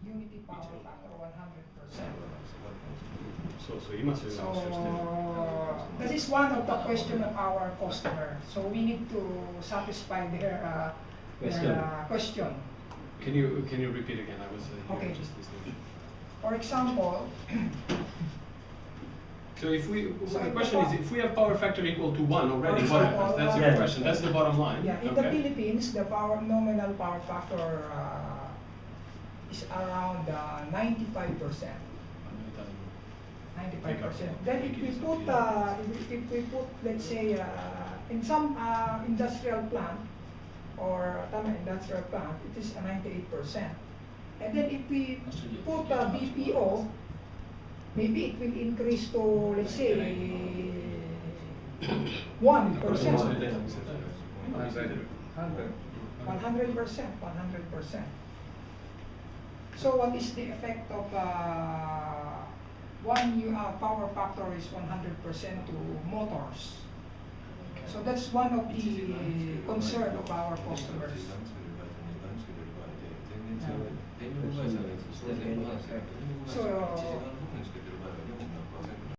unity power factor 100%. So this is one of the question of our customer. So we need to satisfy their question. Can you repeat again? I was Okay. just listening. For example, So if we, So the if question the is, if we have power factor equal to 1 already, For what example, happens? That's yeah. the question. That's the bottom line. yeah, in the Philippines, the nominal power factor is around 95%. 95%. Then if we put, let's say, in some industrial plant or industrial plant, it is 98%. And then if we put a BPO, maybe it will increase to, let's say, 1%. 100%. 100%. So what is the effect of power factor is 100% to motors? So that's one of the concern of our customers. So